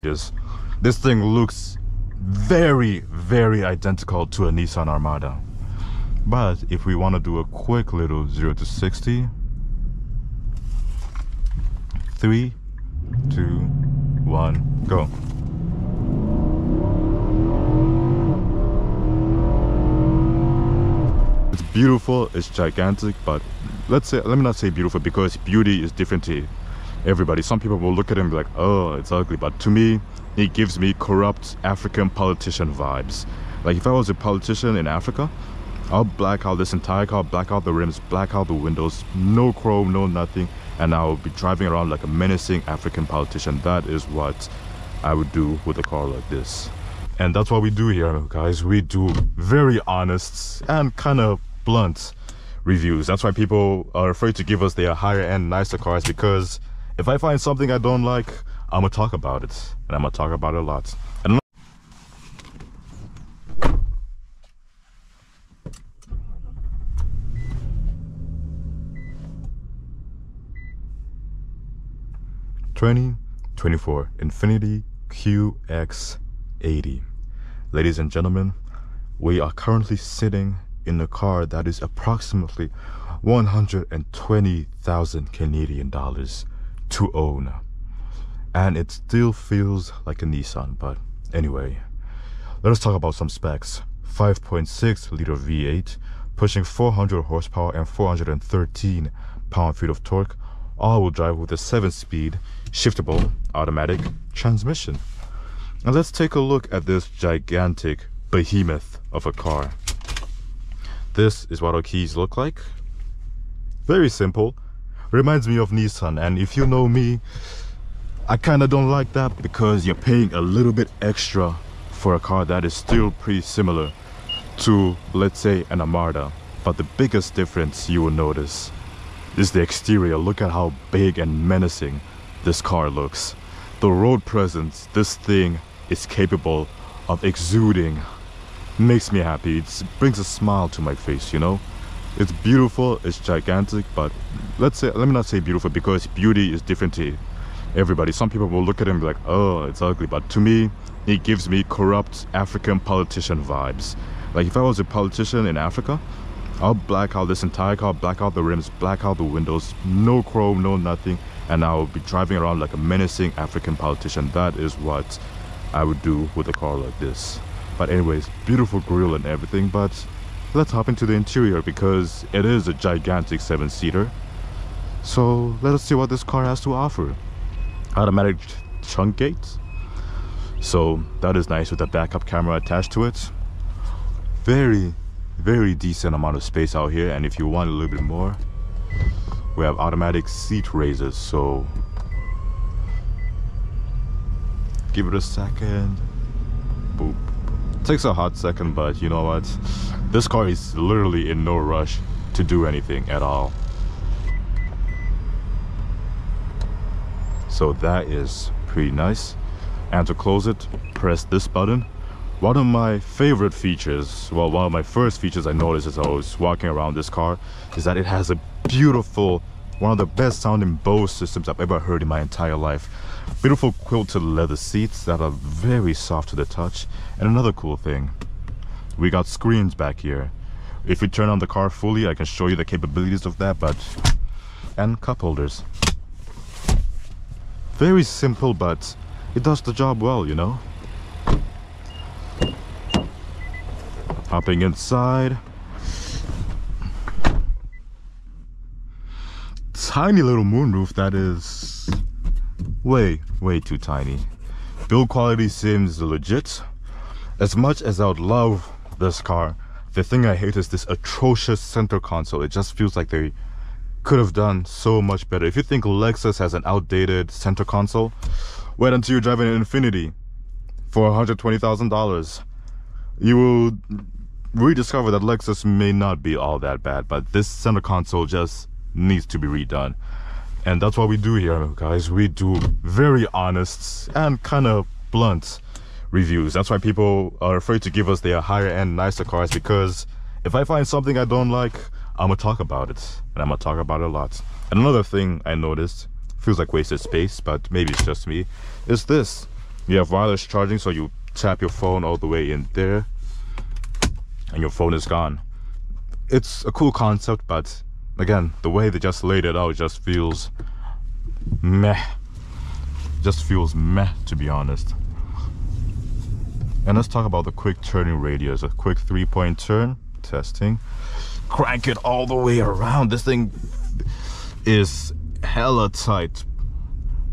This thing looks very identical to a Nissan Armada. But if we want to do a quick little 0 to 60, 3, 2, 1, go. It's beautiful, it's gigantic, but let me not say beautiful, because beauty is different to everybody. Some people will look at it and be like, oh, it's ugly, but to me it gives me corrupt African politician vibes. Like, if I was a politician in Africa, I'll black out this entire car, black out the rims, black out the windows, no chrome, no nothing, and I'll be driving around like a menacing African politician. That is what I would do with a car like this. And that's what we do here, guys. We do very honest and kind of blunt reviews. That's why people are afraid to give us their higher end, nicer cars, because if I find something I don't like, I'm gonna talk about it, and I'm gonna talk about it a lot. And 2024 Infiniti QX80. Ladies and gentlemen, we are currently sitting in a car that is approximately 120,000 Canadian dollars to own, and it still feels like a Nissan. But anyway, let us talk about some specs. 5.6 liter V8 pushing 400 horsepower and 413 pound-feet of torque, all-wheel drive with a 7-speed shiftable automatic transmission. Now let's take a look at this gigantic behemoth of a car. This is what our keys look like. Very simple. Reminds me of Nissan, and if you know me, I kind of don't like that, because you're paying a little bit extra for a car that is still pretty similar to, let's say, an Armada. But the biggest difference you will notice is the exterior. Look at how big and menacing this car looks. The road presence this thing is capable of exuding makes me happy. It brings a smile to my face, you know. It's beautiful, it's gigantic, but let me not say beautiful, because beauty is different to everybody. Some people will look at it and be like, oh, it's ugly, but to me it gives me corrupt African politician vibes. Like, if I was a politician in Africa, I'll black out this entire car, black out the rims, black out the windows, no chrome, no nothing, and I'll be driving around like a menacing African politician. That is what I would do with a car like this. But anyways, beautiful grille and everything, but let's hop into the interior, because it is a gigantic 7-seater. So let us see what this car has to offer. Automatic trunk gate, so that is nice with a backup camera attached to it. Very decent amount of space out here, and if you want a little bit more, we have automatic seat raisers. So give it a second. Boop. Takes a hot second, but you know what, this car is literally in no rush to do anything at all. So that is pretty nice. And to close it, press this button. One of my favorite features, well, one of my first features I noticed as I was walking around this car, is that it has a beautiful, one of the best sounding Bose systems I've ever heard in my entire life. Beautiful quilted leather seats that are very soft to the touch. And another cool thing, we got screens back here. If we turn on the car fully, I can show you the capabilities of that, and cup holders. Very simple, but it does the job well, you know. Hopping inside, tiny little moonroof that is way too tiny. Build quality seems legit. As much as I would love this car, the thing I hate is this atrocious center console. It just feels like they could have done so much better. If you think Lexus has an outdated center console, wait until you're driving an Infiniti for $120,000. You will rediscover that Lexus may not be all that bad, but this center console just needs to be redone. And that's what we do here, guys. We do very honest and kind of blunt reviews. That's why people are afraid to give us their higher end, nicer cars, because if I find something I don't like, I'm gonna talk about it, and I'm gonna talk about it a lot. And another thing I noticed, feels like wasted space, but maybe it's just me, is this. You have wireless charging, so you tap your phone all the way in there and your phone is gone. It's a cool concept, but again, the way they just laid it out just feels meh. Just feels meh, to be honest. And let's talk about the quick turning radius. A quick 3-point turn. Testing. Crank it all the way around. This thing is hella tight,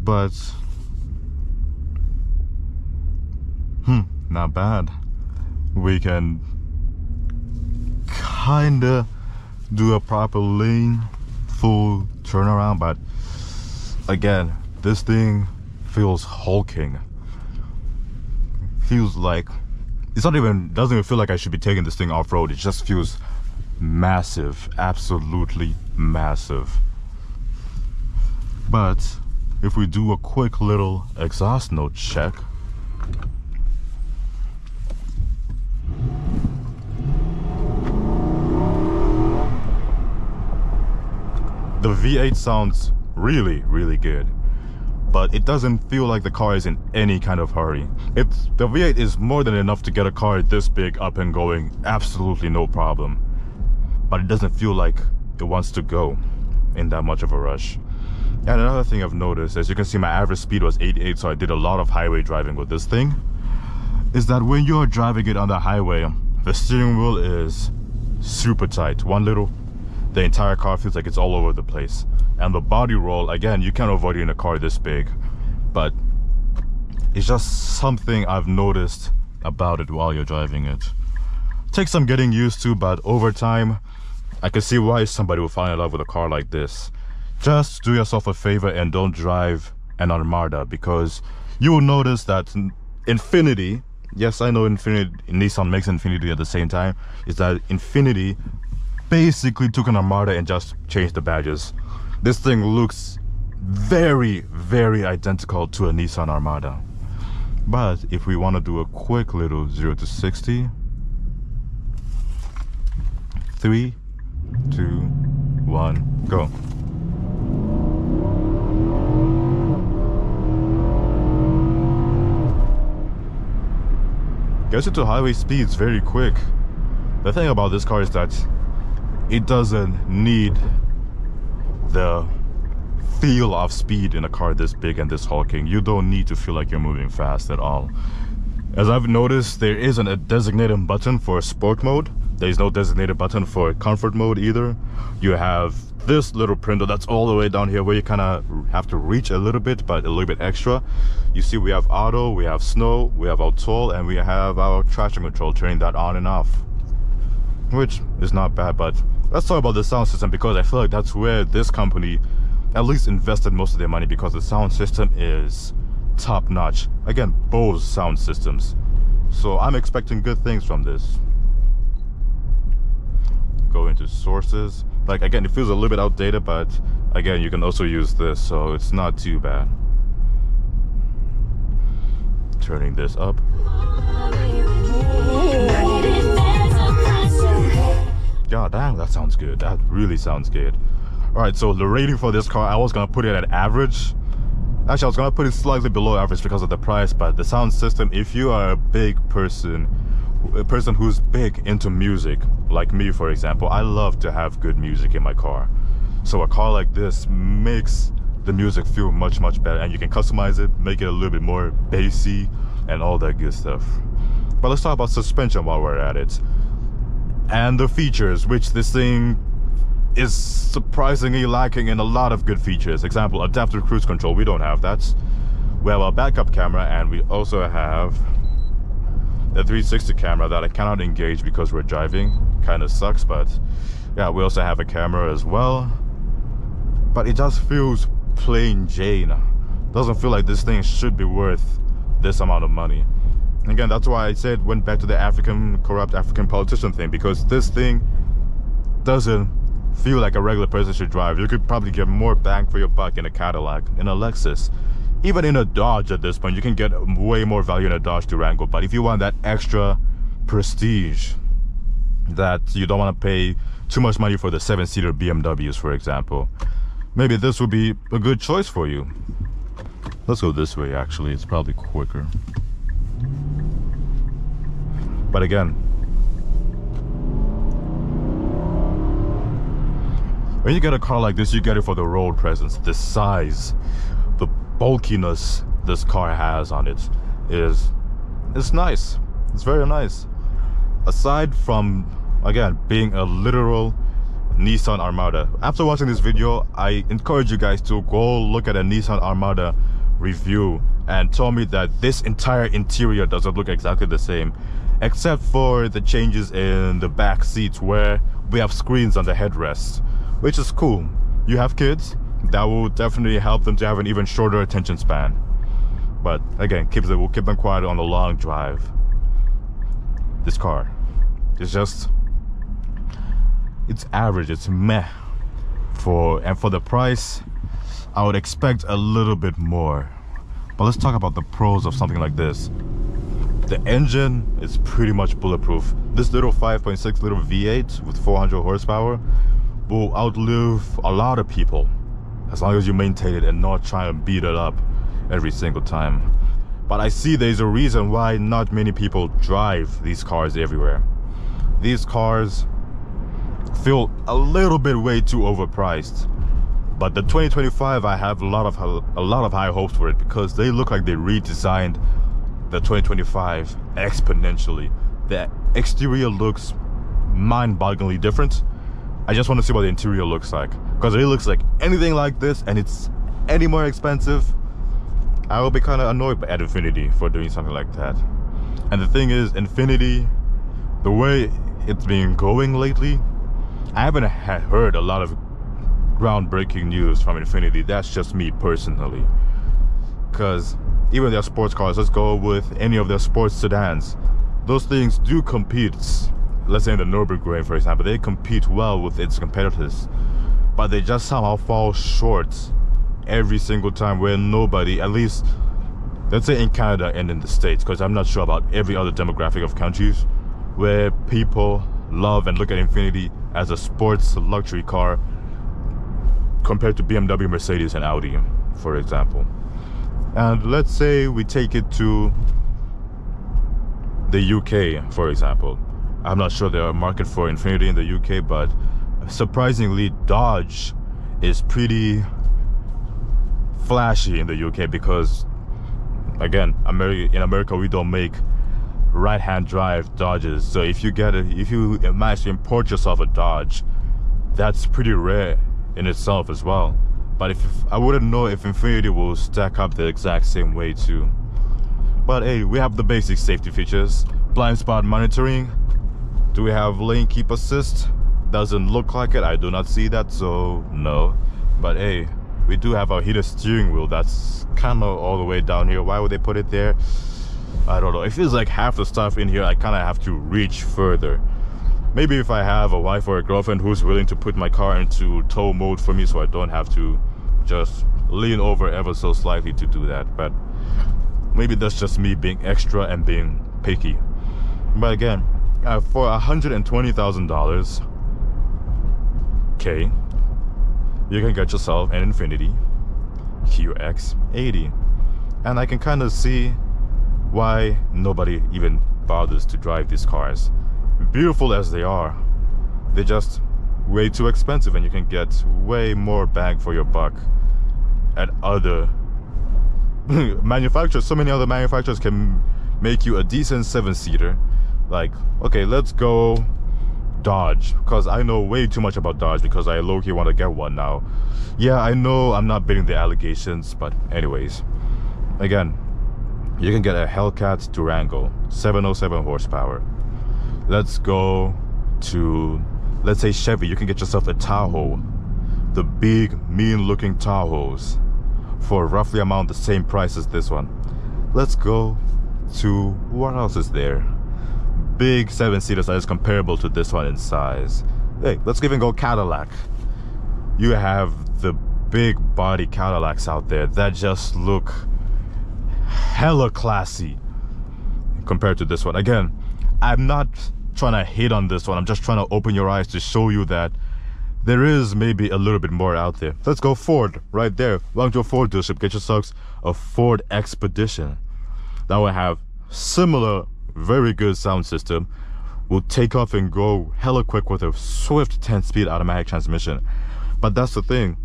but not bad. We can kinda do a proper lane full turnaround, but again, this thing feels hulking. Feels like doesn't even feel like I should be taking this thing off-road. It just feels massive, absolutely massive. But if we do a quick little exhaust note check, the V8 sounds really, really good, but it doesn't feel like the car is in any kind of hurry. The V8 is more than enough to get a car this big up and going, absolutely no problem. But it doesn't feel like it wants to go in that much of a rush. And another thing I've noticed, as you can see, my average speed was 88, so I did a lot of highway driving with this thing, is that when you're driving it on the highway, the steering wheel is super tight. The entire car feels like it's all over the place. And the body roll, again, you can't avoid it in a car this big, but it's just something I've noticed about it while you're driving it. Takes some getting used to, but over time, I can see why somebody would fall in love with a car like this. Just do yourself a favor and don't drive an Armada, because you will notice that Infiniti, yes, I know Nissan makes Infiniti at the same time, is that Infiniti basically took an Armada and just changed the badges. This thing looks very, very identical to a Nissan Armada. But if we want to do a quick little 0 to 60, 3, 2, 1, go. Gets it to highway speeds very quick. The thing about this car is that it doesn't need the feel of speed in a car this big and this hulking. You don't need to feel like you're moving fast at all. As I've noticed, there isn't a designated button for sport mode. There's no designated button for comfort mode either. You have this little printer that's all the way down here where you kind of have to reach a little bit, but a little bit extra. You see, we have auto, we have snow, we have auto, and we have our traction control, turning that on and off, which is not bad. But let's talk about the sound system, because I feel like that's where this company at least invested most of their money, because the sound system is top notch. Again, Bose sound systems. So I'm expecting good things from this. Go into sources. Like, again, it feels a little bit outdated, but again, you can also use this, so it's not too bad. Turning this up. God dang, that sounds good. That really sounds good. Alright, so the rating for this car, I was gonna put it at average. Actually, I was gonna put it slightly below average because of the price, but the sound system, if you are a big person, a person who's big into music, like me for example, I love to have good music in my car. So a car like this makes the music feel much, much better, and you can customize it, make it a little bit more bassy and all that good stuff. But let's talk about suspension while we're at it. And the features, which this thing is surprisingly lacking in a lot of good features. Example, adaptive cruise control, we don't have that. We have a backup camera, and we also have the 360 camera that I cannot engage because we're driving. Kind of sucks, but yeah, we also have a camera as well. But it just feels plain Jane. Doesn't feel like this thing should be worth this amount of money. Again, that's why I said went back to the corrupt African politician thing, because this thing doesn't feel like a regular person should drive. You could probably get more bang for your buck in a Cadillac, in a Lexus, even in a Dodge. At this point, you can get way more value in a Dodge Durango. But if you want that extra prestige, that you don't want to pay too much money for the 7-seater BMWs, for example, maybe this would be a good choice for you. Let's go this way, actually. It's probably quicker. But again, when you get a car like this, you get it for the road presence. The size, the bulkiness this car has on it it's nice. It's very nice. Aside from, again, being a literal Nissan Armada, after watching this video, I encourage you guys to go look at a Nissan Armada review and tell me that this entire interior doesn't look exactly the same, except for the changes in the back seats where we have screens on the headrest, which is cool. You have kids, that will definitely help them to have an even shorter attention span. But again, we'll keep them quiet on the long drive. This car is just, it's average, it's meh. For the price, I would expect a little bit more. But let's talk about the pros of something like this. The engine is pretty much bulletproof. This little 5.6 liter V8 with 400 horsepower will outlive a lot of people as long as you maintain it and not try and beat it up every single time. But I see there's a reason why not many people drive these cars everywhere. These cars feel a little bit way too overpriced. But the 2025, I have a lot of high hopes for it because they look like they redesigned the 2025 exponentially. The exterior looks mind-bogglingly different. I just want to see what the interior looks like, because if it looks like anything like this and it's any more expensive, I will be kind of annoyed at Infiniti for doing something like that. And the thing is, Infiniti, the way it's been going lately, I haven't heard a lot of groundbreaking news from Infiniti. That's just me personally, because even their sports cars, let's go with any of their sports sedans, those things do compete. Let's say in the Nürburgring, for example, they compete well with its competitors, but they just somehow fall short every single time, where nobody, at least let's say in Canada and in the States, because I'm not sure about every other demographic of countries, where people love and look at Infiniti as a sports luxury car compared to BMW, Mercedes, and Audi, for example. And let's say we take it to the UK, for example. I'm not sure there are a market for Infiniti in the UK, but surprisingly, Dodge is pretty flashy in the UK because, again, in America we don't make right-hand drive Dodges. So if you manage to import yourself a Dodge, that's pretty rare in itself as well. But I wouldn't know if Infiniti will stack up the exact same way too. But hey, we have the basic safety features. Blind spot monitoring. Do we have lane keep assist? Doesn't look like it. I do not see that, so no. But hey, we do have a heated steering wheel that's kind of all the way down here. Why would they put it there? I don't know. It feels like half the stuff in here I kind of have to reach further. Maybe if I have a wife or a girlfriend who's willing to put my car into tow mode for me, so I don't have to just lean over ever so slightly to do that. But maybe that's just me being extra and being picky. But again, for $120,000, okay, you can get yourself an Infiniti QX80. And I can kind of see why nobody even bothers to drive these cars. Beautiful as they are, they're just way too expensive, and you can get way more bang for your buck at other manufacturers. So many other manufacturers can make you a decent 7-seater. Like, okay, let's go Dodge, because I know way too much about Dodge because I low-key want to get one now. Yeah, I know I'm not bidding the allegations, but anyways, again, you can get a Hellcat Durango, 707 horsepower. Let's go to, let's say, Chevy. You can get yourself a Tahoe, the big, mean-looking Tahoes, for roughly amount the same price as this one. Let's go to, what else is there? Big 7-seaters that is comparable to this one in size. Hey, let's even go Cadillac. You have the big body Cadillacs out there that just look hella classy compared to this one. Again, I'm not trying to hate on this one. I'm just trying to open your eyes to show you that there is maybe a little bit more out there. Let's go Ford right there. Welcome to a Ford dealership. Get yourselves a Ford Expedition. That will have similar, very good sound system. Will take off and go hella quick with a swift 10-speed automatic transmission. But that's the thing.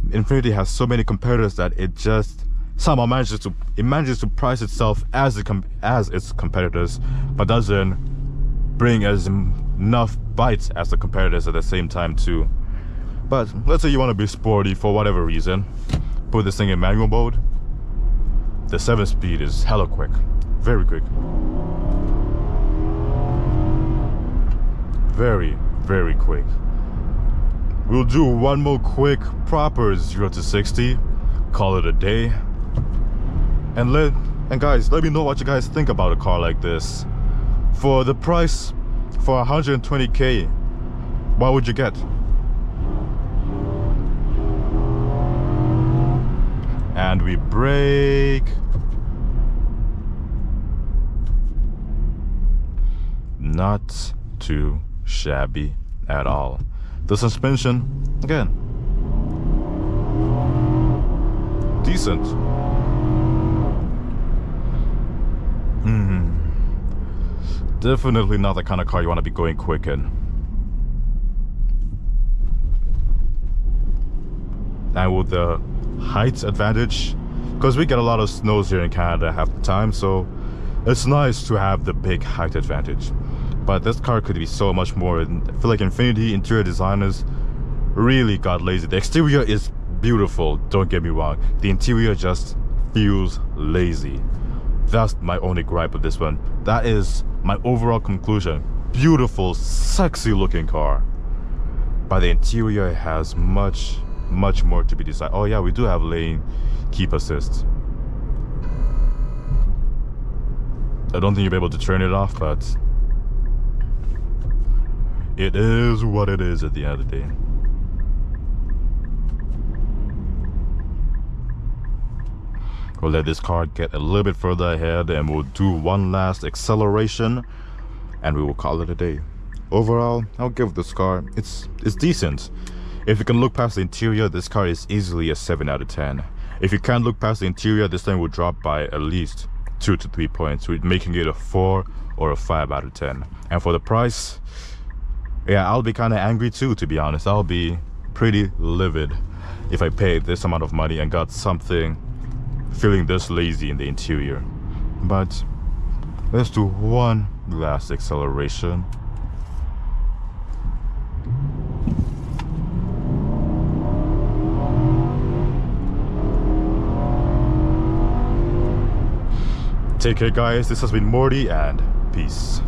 Infiniti has so many competitors that it just somehow manages to price itself as its competitors, but doesn't bring as enough bites as the competitors at the same time too. But let's say you want to be sporty for whatever reason, put this thing in manual mode. The 7-speed is hella quick, very quick, very, very quick. We'll do one more quick proper 0 to 60, call it a day. And guys, let me know what you guys think about a car like this. For the price, for 120K, what would you get? And we brake. Not too shabby at all. The suspension, again, decent. Definitely not the kind of car you want to be going quick in. And with the height advantage, because we get a lot of snows here in Canada half the time, so it's nice to have the big height advantage. But this car could be so much more. I feel like Infiniti interior designers really got lazy. The exterior is beautiful, don't get me wrong. The interior just feels lazy. That's my only gripe with this one. That is my overall conclusion. Beautiful, sexy looking car. But the interior has much more to be desired. Oh yeah, we do have lane keep assist. I don't think you'll be able to turn it off, but it is what it is at the end of the day. We'll let this car get a little bit further ahead and we'll do one last acceleration and we will call it a day. Overall, I'll give this car, it's decent. If you can look past the interior, this car is easily a 7 out of 10. If you can't look past the interior, this thing will drop by at least 2 to 3 points, making it a 4 or a 5 out of 10. And for the price, yeah, I'll be kind of angry too, to be honest. I'll be pretty livid if I paid this amount of money and got something feeling this lazy in the interior. But let's do one last acceleration. Take care guys, this has been Morty and peace.